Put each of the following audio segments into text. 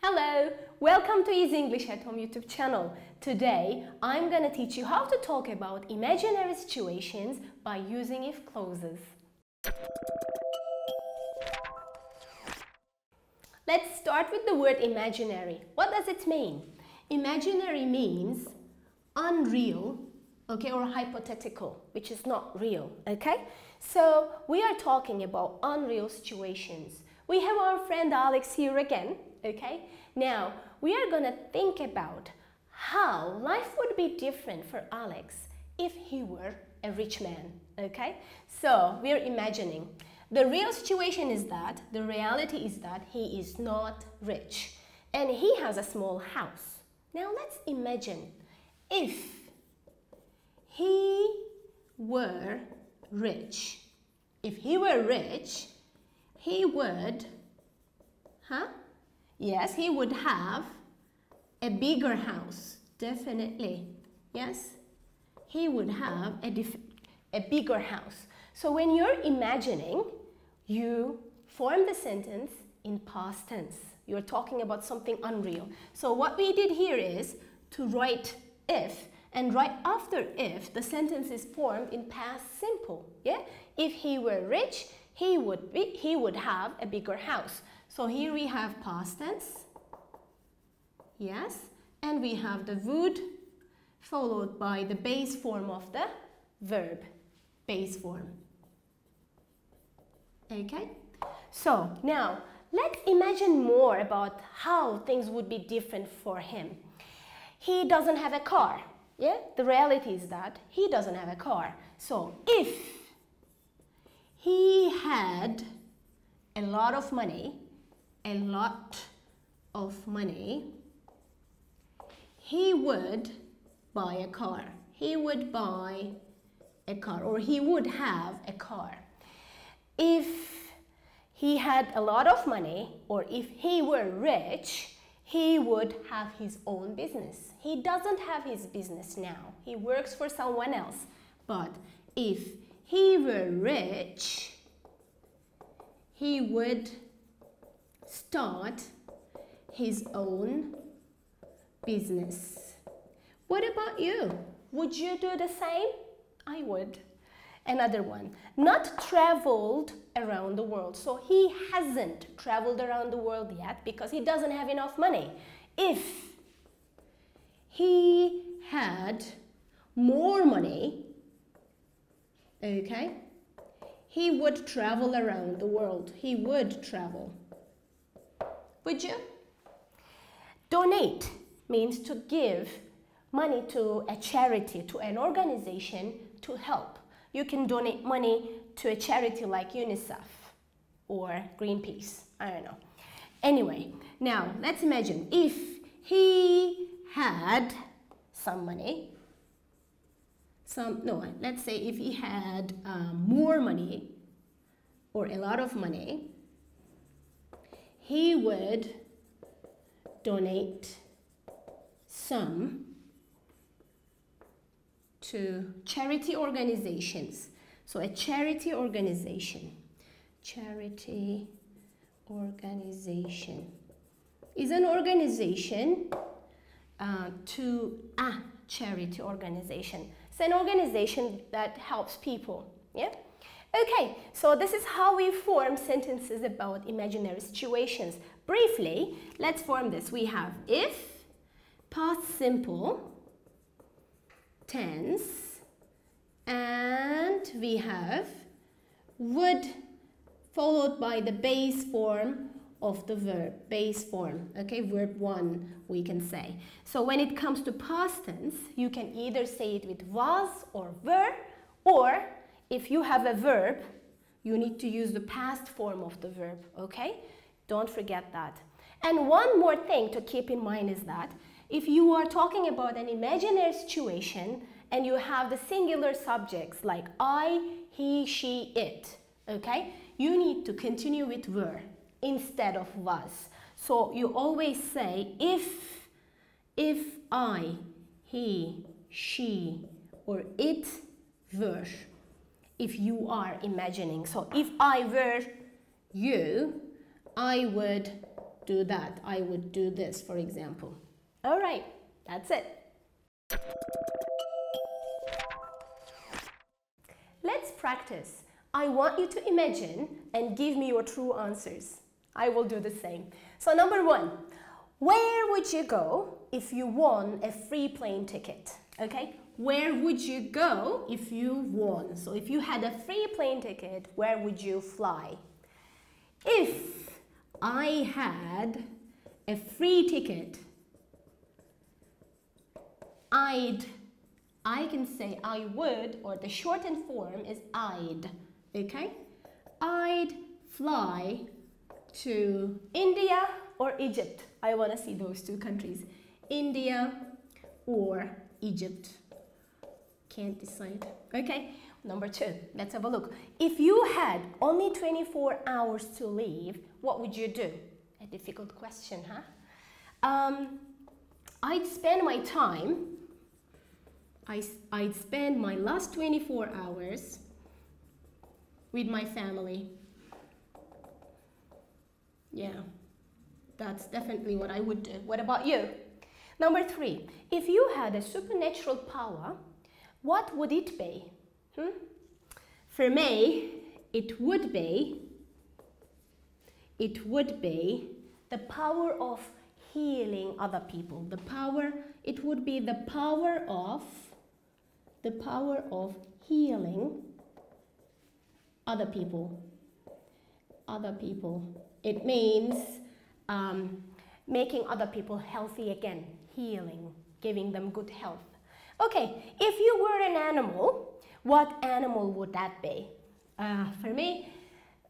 Hello, welcome to Easy English at Home YouTube channel. Today, I'm going to teach you how to talk about imaginary situations by using if clauses. Let's start with the word imaginary. What does it mean? Imaginary means unreal, okay, or hypothetical, which is not real, okay? So, we are talking about unreal situations. We have our friend Alex here again. Okay, now we are going to think about how life would be different for Alex if he were a rich man. Okay, so we're imagining. The real situation is that, the reality is that he is not rich and he has a small house. Now let's imagine if he were rich. If he were rich, he would, Yes, he would have a bigger house, definitely. Yes, he would have a bigger house. So when you're imagining, you form the sentence in past tense. You're talking about something unreal. So what we did here is to write if, and right after if, the sentence is formed in past simple. Yeah, if he were rich, he would have a bigger house. So here we have past tense, yes, and we have the would followed by the base form of the verb, base form. Okay, so now let's imagine more about how things would be different for him. He doesn't have a car, yeah, the reality is that he doesn't have a car. So if he had a lot of money, he would buy a car. He would buy a car, or he would have a car. If he had a lot of money, or if he were rich, he would have his own business. He doesn't have his business now. He works for someone else. But if he were rich, he would start his own business. What about you? Would you do the same? I would. Another one, not traveled around the world. So he hasn't traveled around the world yet because he doesn't have enough money. If he had more money, okay, he would travel around the world. He would travel. Would you? Donate means to give money to a charity, to an organization to help. You can donate money to a charity like UNICEF or Greenpeace. I don't know. Anyway, now let's imagine if he had some money. Let's say if he had more money or a lot of money, he would donate some to charity organizations. So a charity organization is an organization to a charity organization. It's an organization that helps people, yeah? Okay, so this is how we form sentences about imaginary situations. Briefly, let's form this. We have if, past simple, tense, and we have would followed by the base form of the verb, base form, okay, verb 1 we can say. So when it comes to past tense, you can either say it with was or were, or if you have a verb, you need to use the past form of the verb, okay? Don't forget that. And one more thing to keep in mind is that if you are talking about an imaginary situation and you have the singular subjects like I, he, she, it, okay? You need to continue with were instead of was. So you always say if I, he, she, or it were. If you are imagining. So if I were you, I would do that. I would do this, for example. All right, that's it. Let's practice. I want you to imagine and give me your true answers. I will do the same. So number one, where would you go if you won a free plane ticket? Okay, where would you go if you won? So if you had a free plane ticket, where would you fly? If I had a free ticket, I can say I would, or the shortened form is I'd, okay? I'd fly to India or Egypt. I want to see those two countries, India or Egypt. Can't decide. Okay, number two, let's have a look. If you had only 24 hours to live, what would you do? A difficult question, huh? I'd spend my time, I'd spend my last 24 hours with my family. Yeah, that's definitely what I would do. What about you? Number three, if you had a supernatural power, what would it be? For me, it would be the power of healing other people. It would be the power of healing other people. It means making other people healthy again, healing, giving them good health. Okay, if you were an animal, what animal would that be? For me,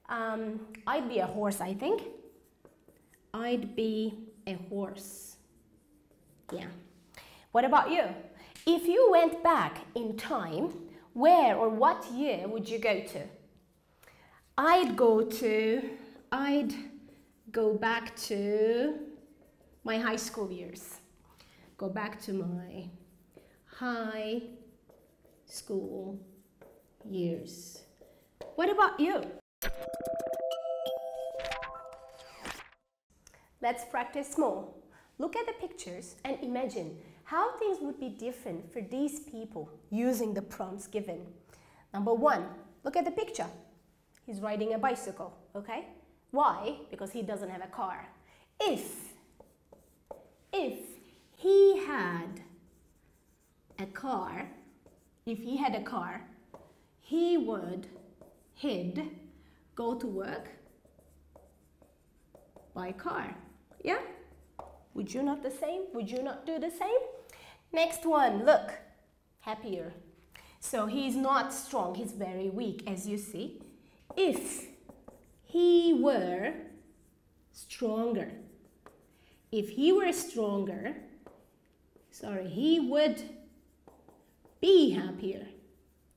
I'd be a horse, I think. I'd be a horse. Yeah. What about you? If you went back in time, where or what year would you go to? I'd go back to my high school years. Go back to my high school years. What about you? Let's practice more. Look at the pictures and imagine how things would be different for these people using the prompts given. Number one, look at the picture. He's riding a bicycle, okay? Why? Because he doesn't have a car. If he had a car, he'd go to work by car. Yeah? Would you not the same? Would you not do the same? Next one, look, happier. So he's not strong, he's very weak, as you see. If he were stronger, he would be happier.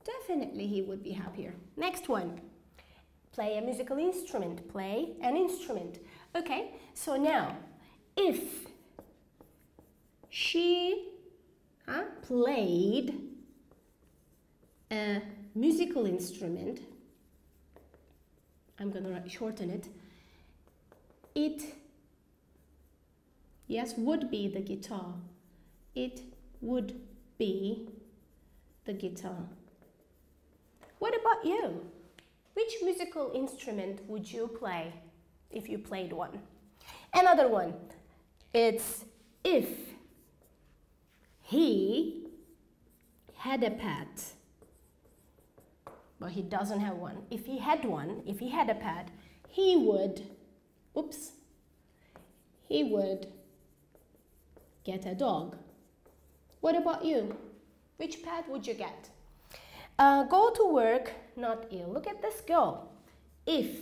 Definitely he would be happier. Next one, play a musical instrument, play an instrument. Okay, so now, if she played a musical instrument, I'm gonna shorten it, would be the guitar. It would be the guitar. What about you? Which musical instrument would you play if you played one? Another one, it's if he had a pet, but he doesn't have one. If he had a pet, he would get a dog. What about you? Which pet would you get? Go to work, not ill. Look at this girl. If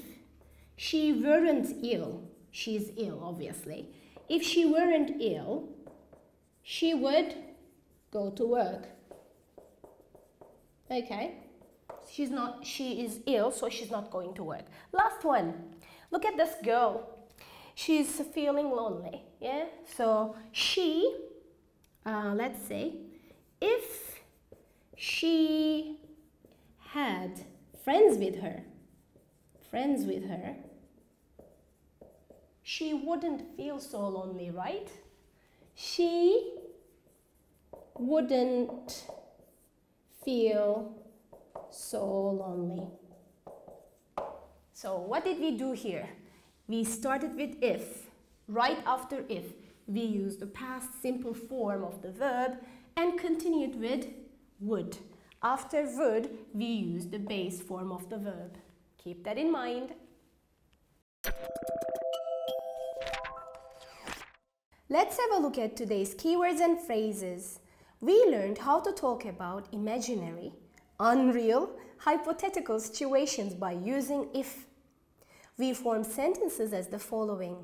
she weren't ill, she's ill obviously. If she weren't ill, she would go to work. Okay? She is ill, so she's not going to work. Last one. Look at this girl. She's feeling lonely, yeah? So she, let's say, if she had friends with her, she wouldn't feel so lonely, right? She wouldn't feel so lonely. So what did we do here? We started with if. Right after if, we used the past simple form of the verb and continued with would. After would, we used the base form of the verb. Keep that in mind. Let's have a look at today's keywords and phrases. We learned how to talk about imaginary, unreal, hypothetical situations by using if. We form sentences as the following.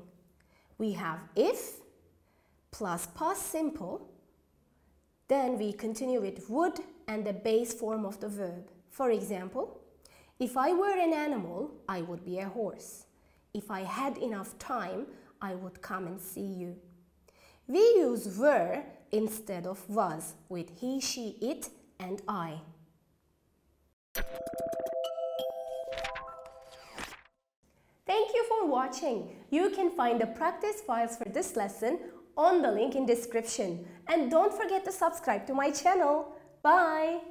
We have if plus past simple, then we continue with would and the base form of the verb. For example, if I were an animal, I would be a horse. If I had enough time, I would come and see you. We use were instead of was with he, she, it, and I. Thank you for watching. You can find the practice files for this lesson on the link in description. And don't forget to subscribe to my channel. Bye!